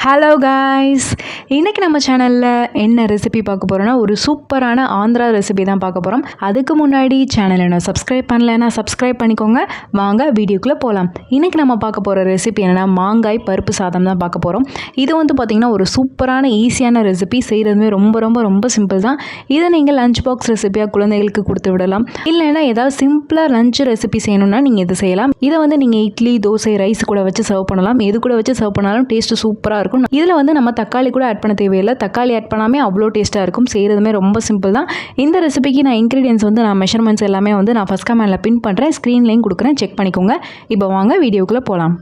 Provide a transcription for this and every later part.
Hello guys, இன்றைக்கி நம்ம சேனலில் என்ன ரெசிபி பார்க்க போகிறோன்னா ஒரு சூப்பரான ஆந்திரா ரெசிபி தான் பார்க்க போகிறோம். அதுக்கு முன்னாடி சேனலை நான் சப்ஸ்கிரைப் பண்ணலைன்னா சப்ஸ்கிரைப் பண்ணிக்கோங்க. வாங்க வீடியோக்குள்ளே போகலாம். இன்றைக்கி நம்ம பார்க்க போகிற ரெசிபி என்னென்னா மாங்காய் பருப்பு சாதம் தான் பார்க்க போகிறோம். இது பார்த்திங்கன்னா ஒரு சூப்பரான ஈஸியான ரெசிபி, செய்கிறதுமே ரொம்ப சிம்பிள் தான். இதை நீங்கள் லஞ்ச் பாக்ஸ் ரெசிபியாக குழந்தைகளுக்கு கொடுத்து விடலாம். இல்லைன்னா ஏதாவது சிம்பிளாக லஞ்ச் ரெசிபி செய்யணும்னா நீங்கள் இது செய்யலாம். இதை நீங்கள் இட்லி, தோசை, ரைஸ் கூட வச்சு சர்வ் பண்ணலாம். எது கூட வச்சு சர்வ் பண்ணாலும் டேஸ்ட்டு சூப்பராக இருக்கும். இதில் நம்ம தக்காளி கூட ஆட் பண்ண தேவையில்லை. தக்காளி ஆட் பண்ணாமே அவ்வளோ டேஸ்ட்டாக இருக்கும். செய்கிறதுமே ரொம்ப சிம்பிள் தான். இந்த ரெசிபிக்கு நான் இன்க்ரீடியன்ஸ் நான் மெஷர்மெண்ட்ஸ் எல்லாமே நான் ஃபஸ்ட் கமெண்டில் பின் பண்ணுறேன், ஸ்க்ரீன்லேயும் கொடுக்குறேன், செக் பண்ணிக்கோங்க. இப்போ வாங்க வீடியோக்குள்ளே போகலாம்.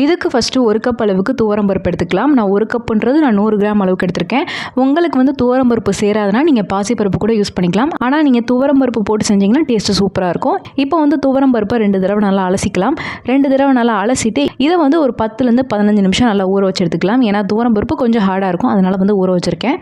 இதுக்கு ஃபஸ்ட்டு 1 கப் அளவுக்கு துவரம்பருப்பு எடுத்துக்கலாம். நான் 1 கப்புன்றது நான் 100 கிராம் அளவுக்கு எடுத்திருக்கேன். உங்களுக்கு துவரம்பருப்பு சேராதுன்னா நீங்கள் பாசிப்பருப்பு கூட யூஸ் பண்ணிக்கலாம். ஆனால் நீங்கள் துவரம்பருப்பு போட்டு செஞ்சிங்கன்னா டேஸ்ட்டு சூப்பராக இருக்கும். இப்போ துவரம்பருப்பை 2 தடவை நல்லா அலசிக்கலாம். 2 தடவை நல்லா அலசிட்டு இதை ஒரு 10லேருந்து 15 நிமிஷம் நல்லா ஊற வச்சு எடுத்துக்கலாம். ஏன்னா துவரம்பருப்பு கொஞ்சம் ஹார்டாக இருக்கும், அதனால் ஊற வச்சுருக்கேன்.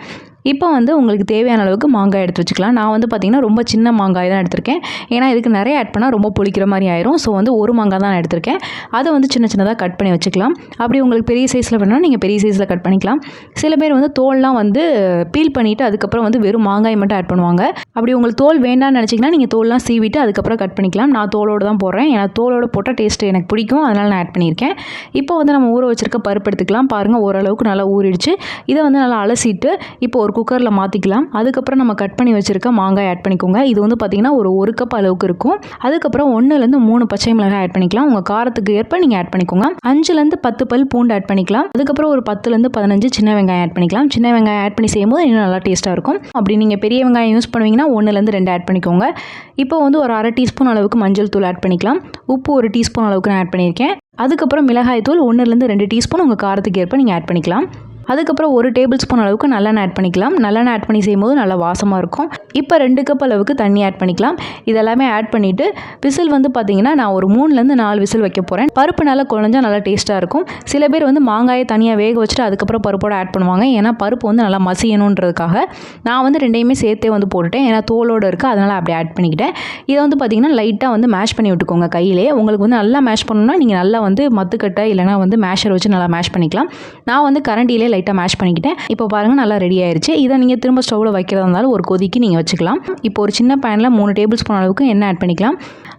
இப்போ உங்களுக்கு தேவையான அளவுக்கு மாங்காய் எடுத்து வச்சுக்கலாம். நான் பார்த்திங்கன்னா ரொம்ப சின்ன மாங்காய் தான் எடுத்திருக்கேன். ஏன்னா இதுக்கு நிறைய ஆட் பண்ணால் ரொம்ப புளிக்கிற மாதிரி ஆயிரும். ஸோ ஒரு மாங்காய் தான் நான் எடுத்திருக்கேன். அதை சின்னதாக கட் பண்ணி வச்சுக்கலாம். அப்படி உங்களுக்கு பெரிய சைஸில் வேணும்னா நீங்கள் பெரிய சைஸில் கட் பண்ணிக்கலாம். சில பேர் தோல்லாம் பீல் பண்ணிவிட்டு அதுக்கப்புறம் வெறும் மாங்காய் மட்டும் ஆட் பண்ணுவாங்க. அப்படி உங்களுக்கு தோல் வேண்டாம்னு நினச்சிங்கன்னா நீங்கள் தோல்லாம் சீவிட்டு அதுக்கப்புறம் கட் பண்ணிக்கலாம். நான் தோலோடு தான் போடுறேன். ஏன்னா தோலோடு போட்டால் டேஸ்ட்டு எனக்கு பிடிக்கும், அதனால் நான் ஆட் பண்ணியிருக்கேன். இப்போ நம்ம ஊற வச்சுருக்க பருப்பு எடுத்துக்கலாம். பாருங்கள், ஓரளவுக்கு நல்லா ஊறிடுச்சு. இதை நல்லா அலசிட்டு இப்போ ஒரு குக்கரில் மாற்றிக்கலாம். அதுக்கப்புறம் நம்ம கட் பண்ணி வச்சுருக்க மாங்காய் ஆட் பண்ணிக்கோங்க. இது பார்த்திங்கன்னா ஒரு கப் அளவுக்கு இருக்கும். அதுக்கப்புறம் 1லேருந்து 3 பச்சை மிளகாய் ஆட் பண்ணிக்கலாம். உங்கள் காரத்துக்கு ஏற்ப நீங்கள் ஆட் பண்ணிக்கோங்க. 5லேருந்து 10 பல் பூண்டு ஆட் பண்ணிக்கலாம். அதுக்கப்புறம் ஒரு 10லேருந்து 15 சின்ன வெங்காயம் ஆட் பண்ணிக்கலாம். சின்ன வெங்காயம் ஆட் பண்ணி செய்யும்போது இன்னும் நல்லா டேஸ்ட்டாக இருக்கும். அப்படி நீங்கள் பெரிய வெங்காயம் யூஸ் பண்ணுவீங்கன்னா 1லேருந்து 2 ஆட் பண்ணிக்கோங்க. இப்போ ஒரு அரை டீஸ்பூன் அளவுக்கு மஞ்சள் தூள் ஆட் பண்ணிக்கலாம். உப்பு 1 டீஸ்பூன் அளவுக்கு நான் ஆட் பண்ணியிருக்கேன். அதுக்கப்புறம் மிளகாய் தூள் 1லேருந்து 2 டீஸ்பூன் உங்கள் காரத்துக்கு ஏற்ப நீங்கள் ஆட் பண்ணிக்கலாம். அதுக்கப்புறம் 1 டேபிள் ஸ்பூன் அளவுக்கு நல்லெண்ணெய் ஆட் பண்ணிக்கலாம். நல்லெண்ணெய் ஆட் பண்ணி செய்யும்போது நல்லா வாசமாக இருக்கும். இப்போ 2 கப் அளவுக்கு தண்ணி ஆட் பண்ணிக்கலாம். இதெல்லாமே ஆட் பண்ணிவிட்டு விசில் பார்த்திங்கன்னா நான் ஒரு 3லேருந்து 4 விசில் வைக்க போகிறேன். பருப்பு நல்லா குழஞ்சா நல்லா டேஸ்ட்டாக இருக்கும். சில பேர் மாங்காயை தனியாக வேக வச்சுட்டு அதுக்கப்புறம் பருப்போடு ஆட் பண்ணுவாங்க. ஏன்னா பருப்பு நல்லா மசியணுன்றதுக்காக. நான் ரெண்டையுமே சேர்த்தே போட்டுட்டேன். ஏன்னா தோலோடு இருக்குது, அதனால் அப்படி ஆட் பண்ணிக்கிட்டேன். இதை பார்த்திங்கன்னா லைட்டாக மேஷ் பண்ணி விட்டுக்கோங்க கையிலே. உங்களுக்கு நல்லா மேஷ் பண்ணணும்னா நீங்கள் நல்லா மத்துக்கட்டை இல்லைனா மேஷர் வச்சு நல்லா மேஷ் பண்ணிக்கலாம். நான் கரண்டியிலே லைட்டாக மேஷ் பண்ணிக்கிட்டேன். இப்போ பாருங்கள், நல்லா ரெடி ஆயிடுச்சு. இதை நீங்கள் திரும்ப ஸ்டவ்வில் வைக்கிறதா இருந்தாலும் ஒரு கொதிக்கு நீங்கள் வச்சுக்கலாம். இப்போ ஒரு சின்ன பேனில் 3 டேபிள் ஸ்பூன் அளவுக்கு எண்ணெய் ஆட் பண்ணிக்கலாம்.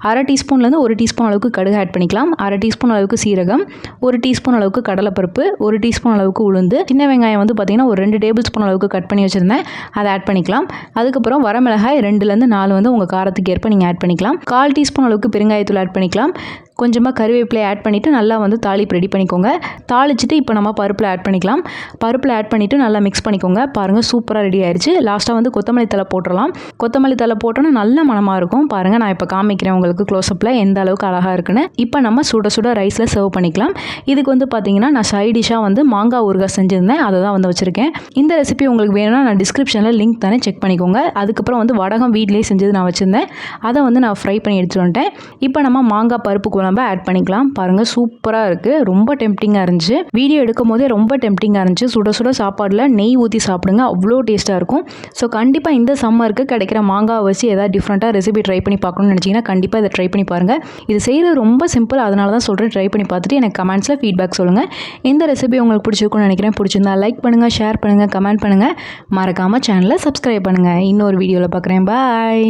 அரை டீஸ்பூன்லேருந்து 1 டீஸ்பூன் அளவுக்கு கடுகு ஆட் பண்ணிக்கலாம். அரை டீஸ்பூன் அளவுக்கு சீரகம், 1 டீஸ்பூன் அளவுக்கு கடலைப்பருப்பு, 1 டீஸ்பூன் அளவுக்கு உளுந்து, சின்ன வெங்காயம் பார்த்திங்கன்னா ஒரு 2 டேபிள் ஸ்பூன் அளவுக்கு கட் பண்ணி வச்சுருந்தேன், அதை ஆட் பண்ணிக்கலாம். அதுக்கப்புறம் வரமிளகாய் 2லேருந்து 4 உங்கள் காரத்துக்கு ஏற்ப நீங்கள் ஆட் பண்ணிக்கலாம். 1/4 டீஸ்பூன் அளவுக்கு பெருங்காயத்தூள் ஆட் பண்ணிக்கலாம். கொஞ்சமாக கருவேப்பிலை ஆட் பண்ணிவிட்டு நல்லா தாளிப்பு ரெடி பண்ணிக்கோங்க. தாளிச்சிட்டு இப்போ நம்ம பருப்பில் ஆட் பண்ணிக்கலாம். பருப்பில் ஆட் பண்ணிவிட்டு நல்லா மிக்ஸ் பண்ணிக்கோங்க. பாருங்கள், சூப்பராக ரெடி ஆயிடுச்சு. லாஸ்ட்டாக கொத்தமல்லி தழை போட்டுடலாம். கொத்தமல்லி தழை போட்டோன்னா நல்ல மணமாக இருக்கும். பாருங்கள், நான் இப்போ காமிக்கிறேன் உங்களுக்கு க்ளோஸ்அப்பில் எந்த அளவுக்கு அழகாக இருக்குன்னு. இப்போ நம்ம சுட சுட ரைஸில் சர்வ் பண்ணிக்கலாம். இதுக்கு பார்த்திங்கன்னா நான் சைட் டிஷ்ஷாக மாங்காய் ஊறுகாய் செஞ்சுருந்தேன், அதை தான் வச்சுருக்கேன். இந்த ரெசிபி உங்களுக்கு வேணும்னா நான் டிஸ்கிரிப்ஷனில் லிங்க் தானே, செக் பண்ணிக்கோங்க. அதுக்கப்புறம் வடகம் வீட்லேயே செஞ்சது நான் வச்சுருந்தேன், அதை நான் ஃப்ரை பண்ணி எடுத்துகிட்டு வந்துட்டேன். இப்போ நம்ம மாங்காய் பருப்பு குழம்பு ஆட் பண்ணிக்கலாம். பாருங்கள், சூப்பராக இருக்குது. ரொம்ப டெம்ப்டிங்காக இருந்துச்சு. வீடியோ எடுக்கும் போதே ரொம்ப டெம்ப்டிங்காக இருந்துச்சு. சுட சுட சாப்பாடில் நெய் ஊற்றி சாப்பிடுங்க, அவ்வளோ டேஸ்ட்டாக இருக்கும். ஸோ கண்டிப்பாக இந்த சம்மருக்கு கிடைக்கிற மாங்காய் வச்சு ஏதாவது டிஃப்ரெண்ட்டாக ரெசிபி ட்ரை பண்ணி பார்க்கணும்னு நினச்சிங்கன்னா கண்டிப்பாக இதை ட்ரை பண்ணி பாருங்கள். இது செய்கிறது ரொம்ப சிம்பிள், அதனால தான் சொல்கிறேன். ட்ரை பண்ணி பார்த்துட்டு எனக்கு கமெண்ட்ஸில் ஃபீட்பேக் சொல்லுங்கள். இந்த ரெசிபி உங்களுக்கு பிடிச்சிருக்கும்னு நினைக்கிறேன். பிடிச்சிருந்தா லைக் பண்ணுங்கள், ஷேர் பண்ணுங்கள், கமெண்ட் பண்ணுங்கள். மறக்காமல் சேனலை சப்ஸ்கிரைப் பண்ணுங்கள். இன்னொரு வீடியோவில் பார்க்குறேன். பாய்.